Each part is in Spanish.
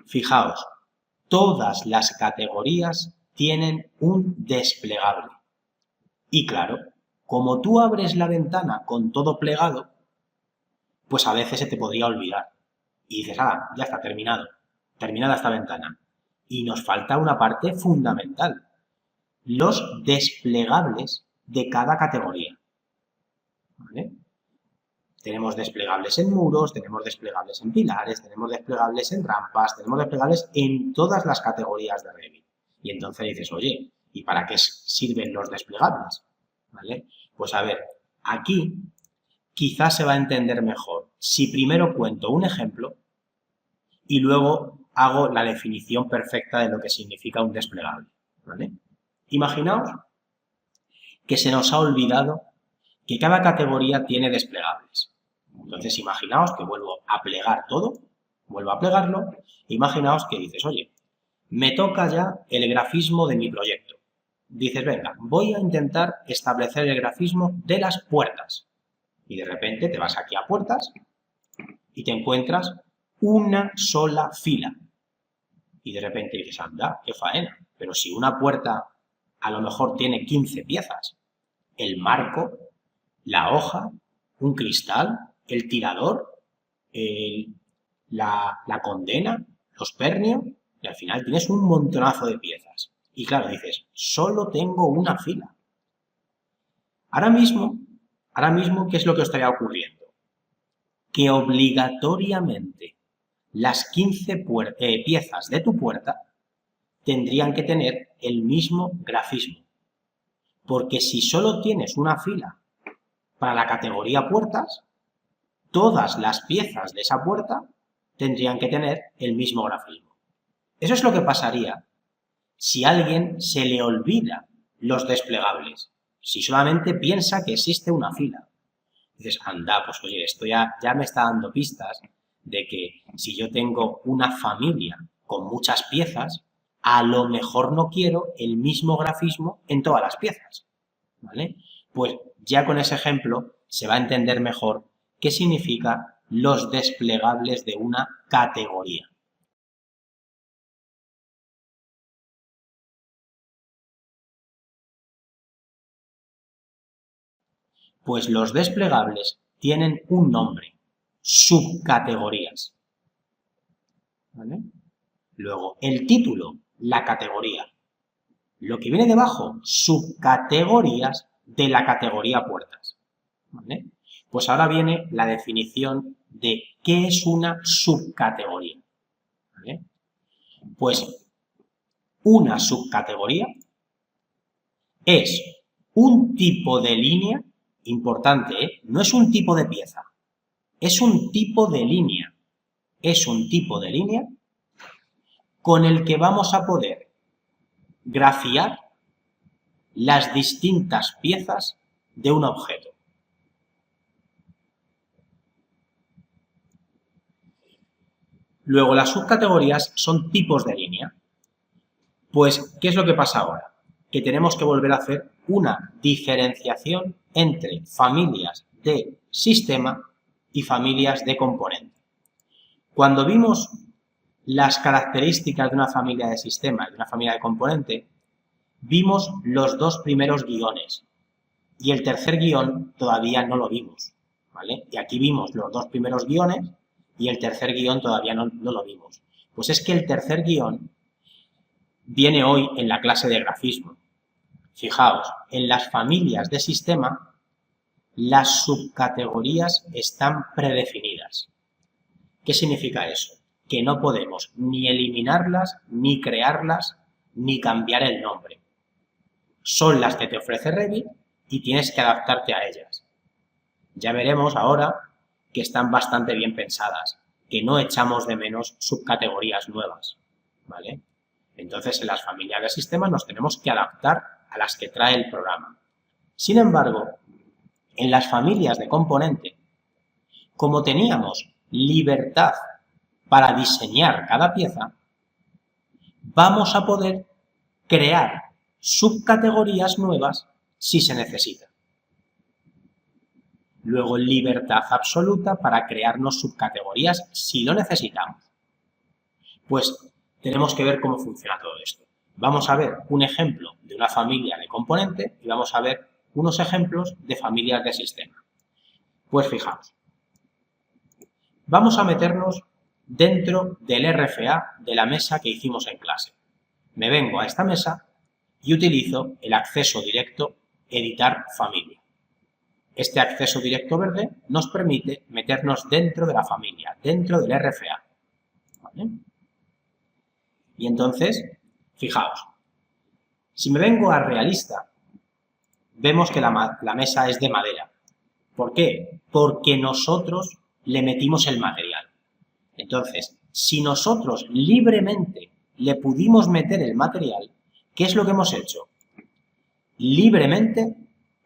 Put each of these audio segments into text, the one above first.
Fijaos, todas las categorías tienen un desplegable. Y claro, como tú abres la ventana con todo plegado, pues a veces se te podría olvidar. Y dices, ya está, terminado. Terminada esta ventana. Y nos falta una parte fundamental. Los desplegables de cada categoría. ¿Vale? Tenemos desplegables en muros, tenemos desplegables en pilares, tenemos desplegables en rampas, tenemos desplegables en todas las categorías de Revit. Y entonces dices, oye, ¿y para qué sirven los desplegables? ¿Vale? Pues a ver, aquí quizás se va a entender mejor si primero cuento un ejemplo y luego hago la definición perfecta de lo que significa un desplegable. ¿Vale? Imaginaos que se nos ha olvidado que cada categoría tiene desplegables. Entonces, imaginaos que vuelvo a plegar todo, vuelvo a plegarlo, imaginaos que dices, oye, me toca ya el grafismo de mi proyecto. Dices, venga, voy a intentar establecer el grafismo de las puertas. Y de repente te vas aquí a puertas y te encuentras una sola fila. Y de repente dices, anda, qué faena. Pero si una puerta a lo mejor tiene 15 piezas, el marco, la hoja, un cristal, el tirador, la condena, los pernios, y al final tienes un montonazo de piezas. Y claro, dices, solo tengo una fila. Ahora mismo, ¿qué es lo que estaría ocurriendo? Que obligatoriamente las 15 piezas de tu puerta tendrían que tener el mismo grafismo. Porque si solo tienes una fila para la categoría puertas, todas las piezas de esa puerta tendrían que tener el mismo grafismo. Eso es lo que pasaría si a alguien se le olvida los desplegables, si solamente piensa que existe una fila. Dices, anda, pues oye, esto ya me está dando pistas de que si yo tengo una familia con muchas piezas, a lo mejor no quiero el mismo grafismo en todas las piezas, ¿vale? Pues ya con ese ejemplo se va a entender mejor qué significa los desplegables de una categoría. Pues los desplegables tienen un nombre, subcategorías. ¿Vale? Luego, el título, la categoría. Lo que viene debajo, subcategorías de la categoría puertas. ¿Vale? Pues ahora viene la definición de qué es una subcategoría. ¿Vale? Pues una subcategoría es un tipo de línea, importante, no es un tipo de pieza, es un tipo de línea. Es un tipo de línea con el que vamos a poder grafiar las distintas piezas de un objeto. Luego, las subcategorías son tipos de línea. Pues, ¿qué es lo que pasa ahora? Que tenemos que volver a hacer una diferenciación entre familias de sistema y familias de componente. Cuando vimos las características de una familia de sistema y de una familia de componente, vimos los dos primeros guiones y el tercer guión todavía no lo vimos, ¿vale? Y aquí vimos los dos primeros guiones y el tercer guión todavía no lo vimos. Pues es que el tercer guión viene hoy en la clase de grafismo. Fijaos, en las familias de sistema, las subcategorías están predefinidas. ¿Qué significa eso? Que no podemos ni eliminarlas, ni crearlas, ni cambiar el nombre. Son las que te ofrece Revit y tienes que adaptarte a ellas. Ya veremos ahora que están bastante bien pensadas, que no echamos de menos subcategorías nuevas, ¿vale? Entonces, en las familias de sistemas nos tenemos que adaptar a las que trae el programa. Sin embargo, en las familias de componente, como teníamos libertad para diseñar cada pieza, vamos a poder crear subcategorías nuevas si se necesita. Luego, libertad absoluta para crearnos subcategorías si lo necesitamos. Pues tenemos que ver cómo funciona todo esto. Vamos a ver un ejemplo de una familia de componente y vamos a ver unos ejemplos de familias de sistema. Pues fijaos, vamos a meternos dentro del RFA de la mesa que hicimos en clase. Me vengo a esta mesa y utilizo el acceso directo editar familia. Este acceso directo verde nos permite meternos dentro de la familia, dentro del RFA. ¿Vale? Y entonces, fijaos, si me vengo a realista, vemos que la mesa es de madera. ¿Por qué? Porque nosotros le metimos el material. Entonces, si nosotros libremente le pudimos meter el material, ¿qué es lo que hemos hecho? Libremente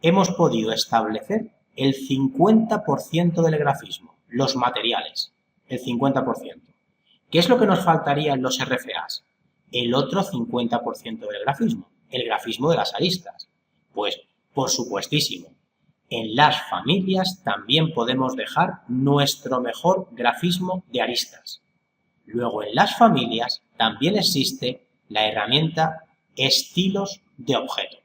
hemos podido establecer el 50% del grafismo, los materiales, el 50%. ¿Qué es lo que nos faltaría en los RFAs? El otro 50% del grafismo, el grafismo de las aristas. Pues, por supuestísimo, en las familias también podemos dejar nuestro mejor grafismo de aristas. Luego, en las familias también existe la herramienta estilos de objeto,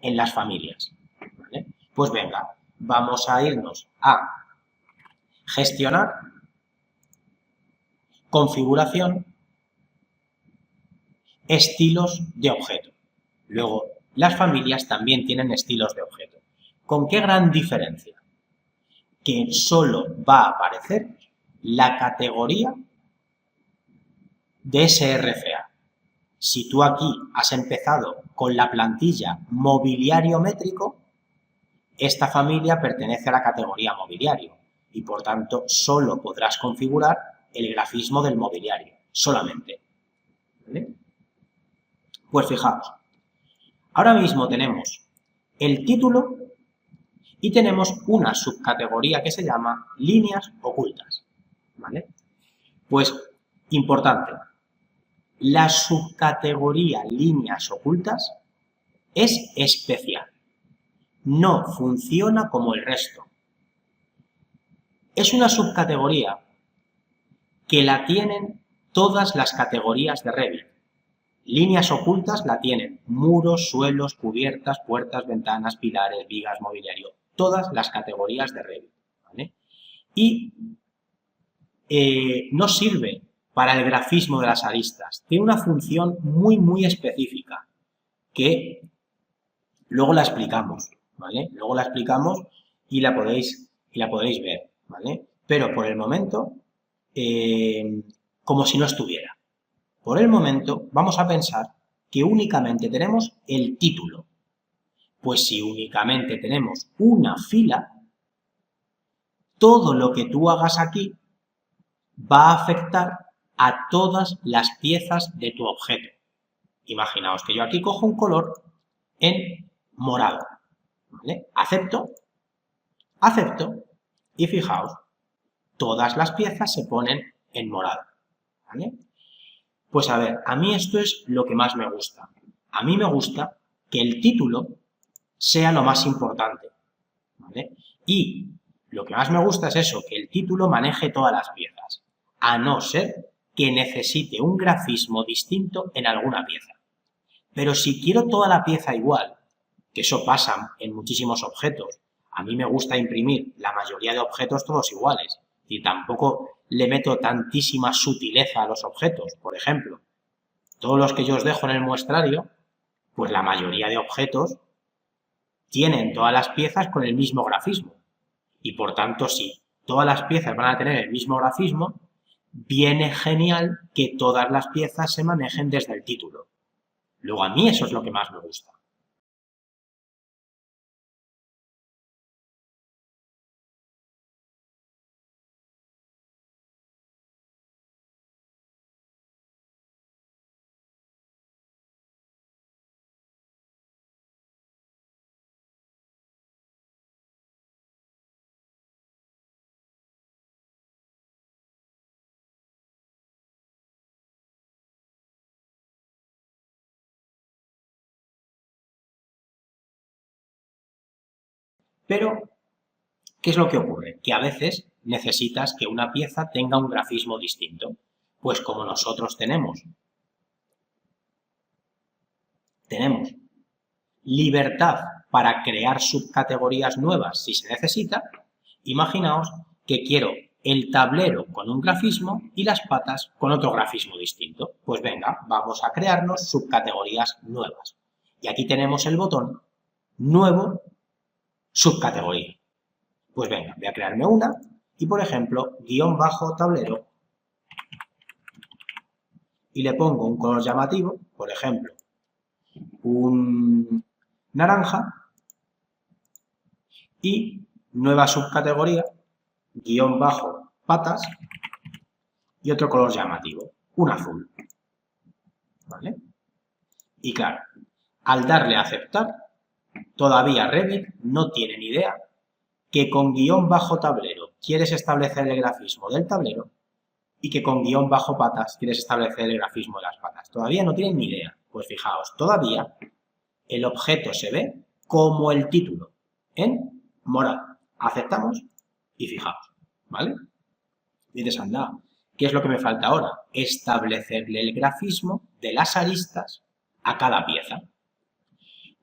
en las familias. ¿Vale? Pues venga, vamos a irnos a gestionar, configuración, estilos de objeto. Luego, las familias también tienen estilos de objeto. ¿Con qué gran diferencia? Que solo va a aparecer la categoría de ese RFA. Si tú aquí has empezado con la plantilla mobiliario métrico, esta familia pertenece a la categoría mobiliario y por tanto solo podrás configurar el grafismo del mobiliario, solamente. ¿Vale? Pues fijaos, ahora mismo tenemos el título y tenemos una subcategoría que se llama líneas ocultas. ¿Vale? Pues, importante, la subcategoría líneas ocultas es especial. No funciona como el resto. Es una subcategoría que la tienen todas las categorías de Revit. Líneas ocultas la tienen muros, suelos, cubiertas, puertas, ventanas, pilares, vigas, mobiliario. Todas las categorías de Revit. ¿Vale? Y no sirve para el grafismo de las aristas. Tiene una función muy específica que luego la explicamos, ¿vale? Luego la explicamos y la podéis ver, ¿vale? Pero por el momento, como si no estuviera. Por el momento vamos a pensar que únicamente tenemos el título. Pues si únicamente tenemos una fila, todo lo que tú hagas aquí va a afectar a todas las piezas de tu objeto. Imaginaos que yo aquí cojo un color en morado. ¿Vale? Acepto y fijaos, todas las piezas se ponen en morado. ¿Vale? Pues a ver, a mí esto es lo que más me gusta. A mí me gusta que el título sea lo más importante. ¿Vale? Y lo que más me gusta es eso, que el título maneje todas las piezas, a no ser que necesite un grafismo distinto en alguna pieza. Pero si quiero toda la pieza igual, que eso pasa en muchísimos objetos, a mí me gusta imprimir la mayoría de objetos todos iguales y tampoco le meto tantísima sutileza a los objetos. Por ejemplo, todos los que yo os dejo en el muestrario, pues la mayoría de objetos tienen todas las piezas con el mismo grafismo. Y por tanto, si todas las piezas van a tener el mismo grafismo, viene genial que todas las piezas se manejen desde el título. Luego a mí eso es lo que más me gusta. Pero, ¿qué es lo que ocurre? Que a veces necesitas que una pieza tenga un grafismo distinto. Pues como nosotros tenemos libertad para crear subcategorías nuevas si se necesita, imaginaos que quiero el tablero con un grafismo y las patas con otro grafismo distinto. Pues venga, vamos a crearnos subcategorías nuevas. Y aquí tenemos el botón Nuevo subcategoría. Pues venga, voy a crearme una y, por ejemplo, guión bajo tablero, y le pongo un color llamativo, por ejemplo, un naranja, y nueva subcategoría, guión bajo patas, y otro color llamativo, un azul. ¿Vale? Y claro, al darle a aceptar, todavía Revit no tiene ni idea que con guión bajo tablero quieres establecer el grafismo del tablero y que con guión bajo patas quieres establecer el grafismo de las patas. Todavía no tienen ni idea. Pues fijaos, todavía el objeto se ve como el título, en morado. Aceptamos y fijaos, ¿vale? Y dices, anda, ¿qué es lo que me falta ahora? Establecerle el grafismo de las aristas a cada pieza.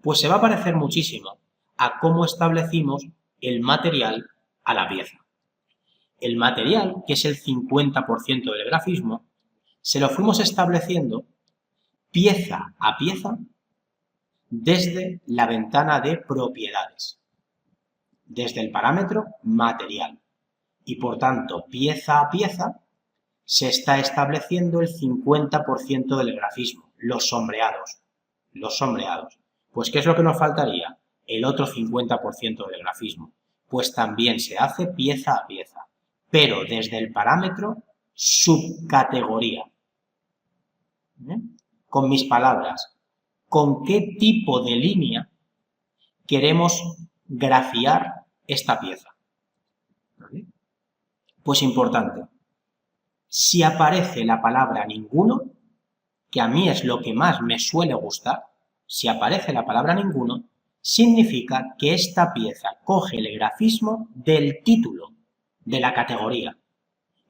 Pues se va a parecer muchísimo a cómo establecimos el material a la pieza. El material, que es el 50% del grafismo, se lo fuimos estableciendo pieza a pieza desde la ventana de propiedades, desde el parámetro material. Y por tanto, pieza a pieza, se está estableciendo el 50% del grafismo, los sombreados. Los sombreados. Pues, ¿qué es lo que nos faltaría? El otro 50% del grafismo. Pues también se hace pieza a pieza, pero desde el parámetro subcategoría. Con mis palabras, ¿con qué tipo de línea queremos grafiar esta pieza? ¿Vale? Pues importante, si aparece la palabra ninguno, que a mí es lo que más me suele gustar, si aparece la palabra ninguno, significa que esta pieza coge el grafismo del título de la categoría.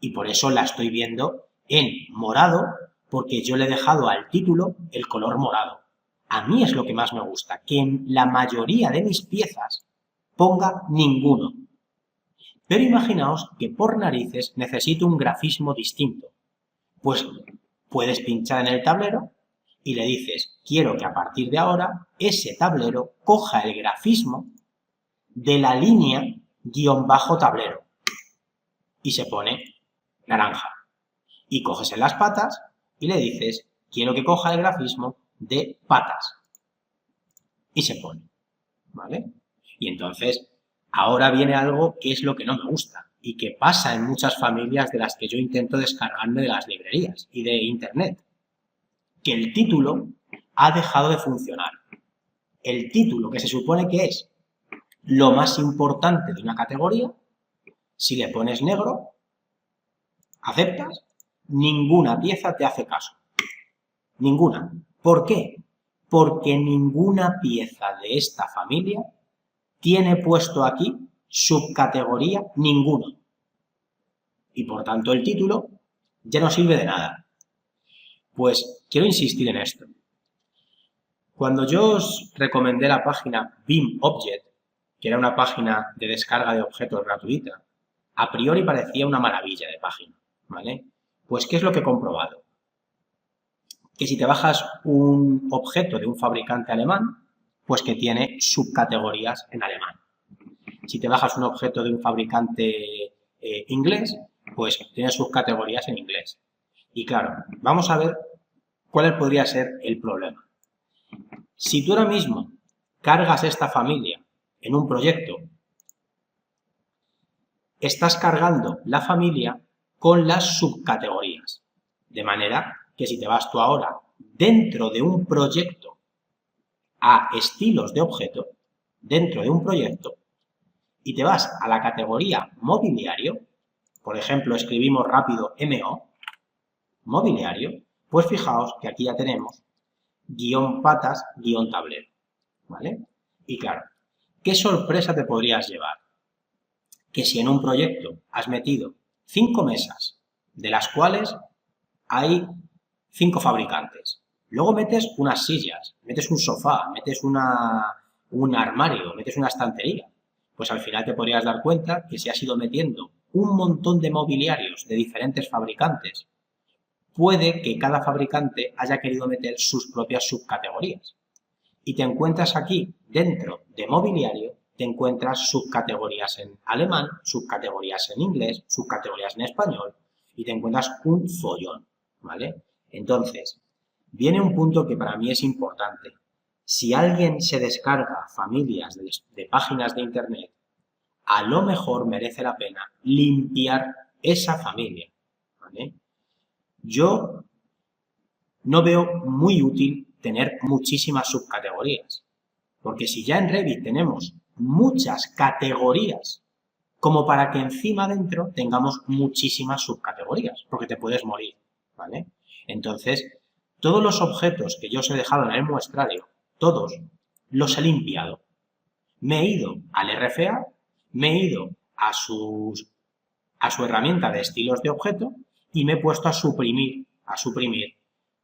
Y por eso la estoy viendo en morado, porque yo le he dejado al título el color morado. A mí es lo que más me gusta, que en la mayoría de mis piezas ponga ninguno. Pero imaginaos que por narices necesito un grafismo distinto. Pues puedes pinchar en el tablero y le dices, quiero que a partir de ahora ese tablero coja el grafismo de la línea guión bajo tablero. Y se pone naranja. Y coges en las patas y le dices, quiero que coja el grafismo de patas. Y se pone. ¿Vale? Y entonces, ahora viene algo que es lo que no me gusta y que pasa en muchas familias de las que yo intento descargarme de las librerías y de internet. Que el título ha dejado de funcionar. El título, que se supone que es lo más importante de una categoría, si le pones negro, aceptas, ninguna pieza te hace caso. Ninguna. ¿Por qué? Porque ninguna pieza de esta familia tiene puesto aquí subcategoría ninguno. Y por tanto el título ya no sirve de nada. Pues quiero insistir en esto. Cuando yo os recomendé la página BIM Object, que era una página de descarga de objetos gratuita, a priori parecía una maravilla de página, ¿vale? Pues, ¿qué es lo que he comprobado? Que si te bajas un objeto de un fabricante alemán, pues que tiene subcategorías en alemán. Si te bajas un objeto de un fabricante inglés, pues tiene subcategorías en inglés. Y claro, vamos a ver cuál podría ser el problema. Si tú ahora mismo cargas esta familia en un proyecto, estás cargando la familia con las subcategorías. De manera que si te vas tú ahora dentro de un proyecto a estilos de objeto, dentro de un proyecto, y te vas a la categoría mobiliario, por ejemplo, escribimos rápido MO, mobiliario, pues fijaos que aquí ya tenemos guión patas, guión tablero, ¿vale? Y claro, ¿qué sorpresa te podrías llevar? Que si en un proyecto has metido 5 mesas, de las cuales hay 5 fabricantes. Luego metes unas sillas, metes un sofá, metes un armario, metes una estantería. Pues al final te podrías dar cuenta que si has ido metiendo un montón de mobiliarios de diferentes fabricantes, puede que cada fabricante haya querido meter sus propias subcategorías. Y te encuentras aquí, dentro de mobiliario, te encuentras subcategorías en alemán, subcategorías en inglés, subcategorías en español, y te encuentras un follón, ¿vale? Entonces, viene un punto que para mí es importante. Si alguien se descarga familias de páginas de internet, a lo mejor merece la pena limpiar esa familia, ¿vale? Yo no veo muy útil tener muchísimas subcategorías, porque si ya en Revit tenemos muchas categorías, como para que encima dentro tengamos muchísimas subcategorías, porque te puedes morir, ¿vale? Entonces, todos los objetos que yo os he dejado en el muestrario, todos los he limpiado. Me he ido al RFA, me he ido a su herramienta de estilos de objeto y me he puesto a suprimir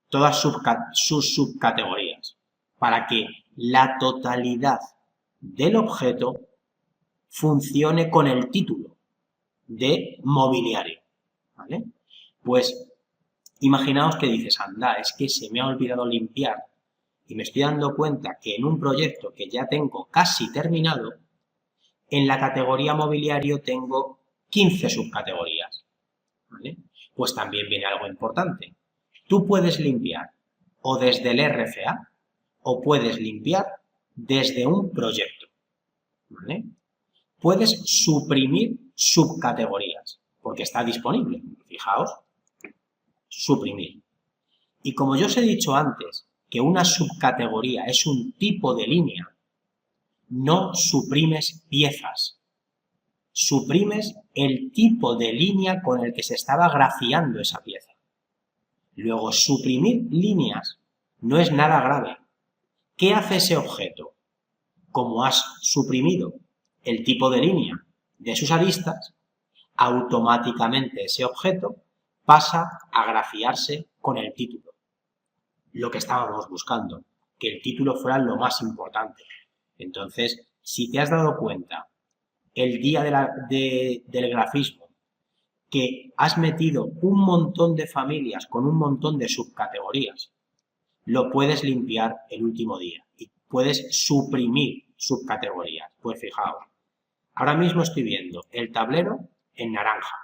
todas sus subcategorías para que la totalidad del objeto funcione con el título de mobiliario, ¿vale? Pues imaginaos que dices, anda, es que se me ha olvidado limpiar y me estoy dando cuenta que en un proyecto que ya tengo casi terminado, en la categoría mobiliario tengo 15 subcategorías, ¿vale? Pues también viene algo importante. Tú puedes limpiar o desde el RFA o puedes limpiar desde un proyecto, ¿vale? Puedes suprimir subcategorías porque está disponible. Fijaos, suprimir. Y como yo os he dicho antes que una subcategoría es un tipo de línea, no suprimes piezas. Suprimes el tipo de línea con el que se estaba grafiando esa pieza. Luego, suprimir líneas no es nada grave. ¿Qué hace ese objeto? Como has suprimido el tipo de línea de sus aristas, automáticamente ese objeto pasa a grafiarse con el título. Lo que estábamos buscando, que el título fuera lo más importante. Entonces, si te has dado cuenta el día del grafismo que has metido un montón de familias con un montón de subcategorías, lo puedes limpiar el último día y puedes suprimir subcategorías. Pues fijaos, ahora mismo estoy viendo el tablero en naranja.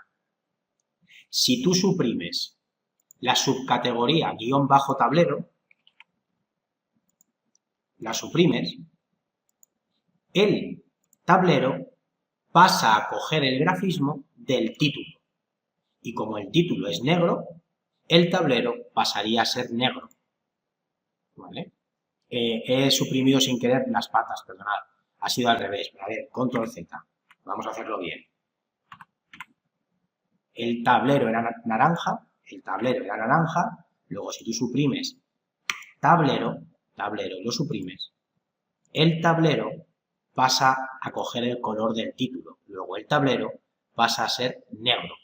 Si tú suprimes la subcategoría guión bajo tablero, la suprimes, el tablero pasa a coger el grafismo del título. Y como el título es negro, el tablero pasaría a ser negro, ¿vale? He suprimido sin querer las patas, perdonad. Ha sido al revés. A ver, control Z. Vamos a hacerlo bien. El tablero era naranja, luego si tú suprimes tablero, lo suprimes, el tablero pasa a coger el color del título, luego el tablero pasa a ser negro.